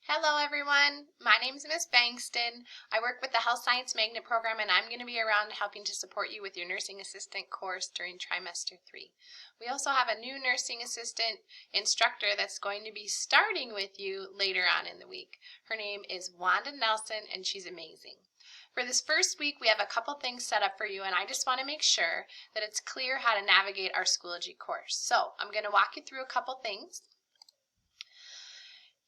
Hello everyone, my name is Miss Bankston. I work with the Health Science Magnet Program and I'm going to be around helping to support you with your nursing assistant course during trimester 3. We also have a new nursing assistant instructor that's going to be starting with you later on in the week. Her name is Wanda Nelson and she's amazing. For this first week we have a couple things set up for you and I just want to make sure that it's clear how to navigate our Schoology course. So I'm going to walk you through a couple things.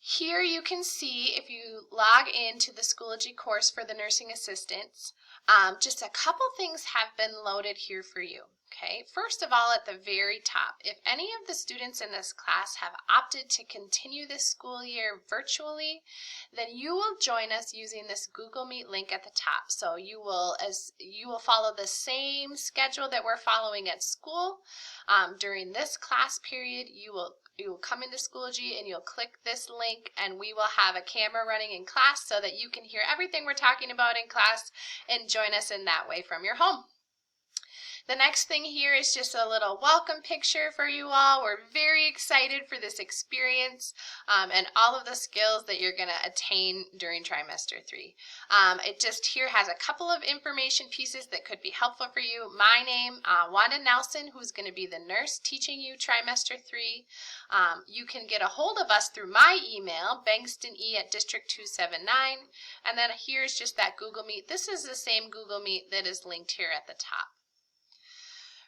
Here you can see, if you log into the Schoology course for the nursing assistants, just a couple things have been loaded here for you. Okay, first of all, at the very top, if any of the students in this class have opted to continue this school year virtually, then you will join us using this Google Meet link at the top. So you will follow the same schedule that we're following at school. During this class period, you will come into Schoology and you'll click this link and we will have a camera running in class so that you can hear everything we're talking about in class and join us in that way from your home. The next thing here is just a little welcome picture for you all. We're very excited for this experience and all of the skills that you're going to attain during trimester 3. It just here has a couple of information pieces that could be helpful for you. My name, Wanda Nelson, who's going to be the nurse teaching you trimester 3. You can get a hold of us through my email, bangstone@district279, and then here's just that Google Meet. This is the same Google Meet that is linked here at the top.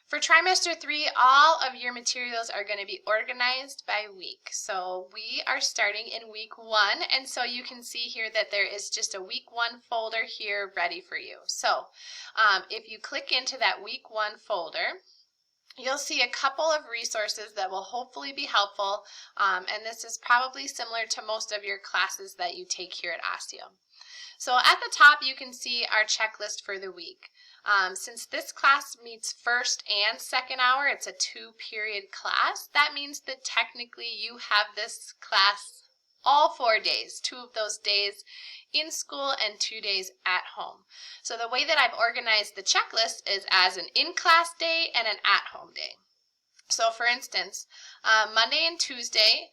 For trimester 3, all of your materials are going to be organized by week. So we are starting in week 1, and so you can see here that there is just a week 1 folder here ready for you. So if you click into that week 1 folder, you'll see a couple of resources that will hopefully be helpful, and this is probably similar to most of your classes that you take here at OSSEO. So at the top you can see our checklist for the week. Since this class meets first and second hour, it's a 2-period class. That means that technically you have this class all 4 days, 2 of those days in school and 2 days at home. So the way that I've organized the checklist is as an in-class day and an at-home day. So for instance, Monday and Tuesday,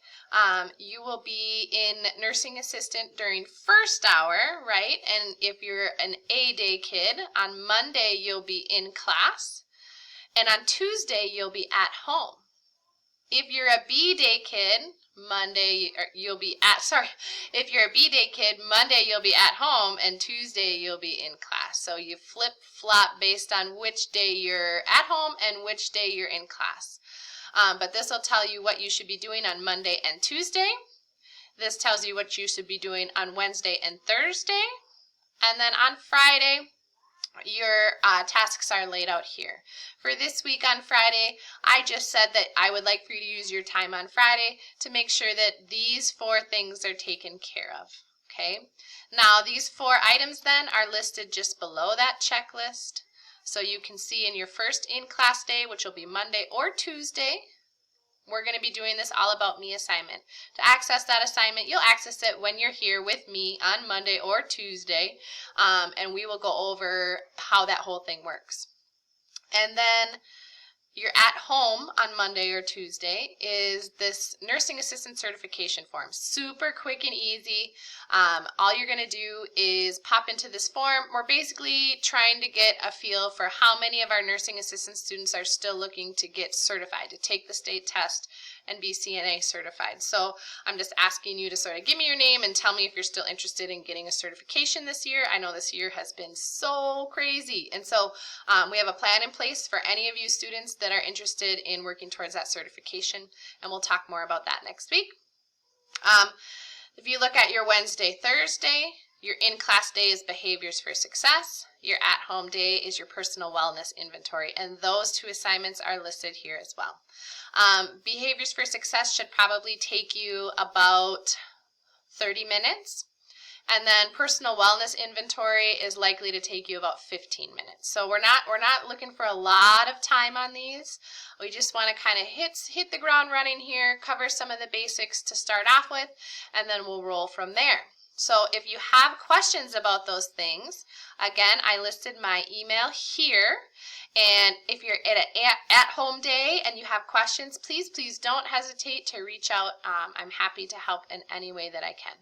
you will be in nursing assistant during first hour, right? And if you're an A day kid, on Monday you'll be in class, and on Tuesday you'll be at home. If you're a B day kid, Monday you'll be at home, and Tuesday you'll be in class. So you flip-flop based on which day you're at home and which day you're in class. But this will tell you what you should be doing on Monday and Tuesday. This tells you what you should be doing on Wednesday and Thursday. And then on Friday, your tasks are laid out here. For this week on Friday, I just said that I would like for you to use your time on Friday to make sure that these 4 things are taken care of. Okay? Now these 4 items then are listed just below that checklist. So you can see in your first in-class day, which will be Monday or Tuesday, we're going to be doing this All About Me assignment. To access that assignment, you'll access it when you're here with me on Monday or Tuesday, and we will go over how that whole thing works. And then your at home on Monday or Tuesday is this nursing assistant certification form. Super quick and easy. All you're going to do is pop into this form. We're basically trying to get a feel for how many of our nursing assistant students are still looking to get certified, to take the state test and be CNA certified. So I'm just asking you to sort of give me your name and tell me if you're still interested in getting a certification this year. I know this year has been so crazy, and so we have a plan in place for any of you students that are interested in working towards that certification, and we'll talk more about that next week. If you look at your Wednesday, Thursday, your in-class day is Behaviors for Success. Your at-home day is your Personal Wellness Inventory, and those 2 assignments are listed here as well. Behaviors for Success should probably take you about 30 minutes. And then Personal Wellness Inventory is likely to take you about 15 minutes. So we're not looking for a lot of time on these. We just want to kind of hit the ground running here, cover some of the basics to start off with, and then we'll roll from there. So if you have questions about those things, again, I listed my email here. And if you're at an at-home day and you have questions, please don't hesitate to reach out. I'm happy to help in any way that I can.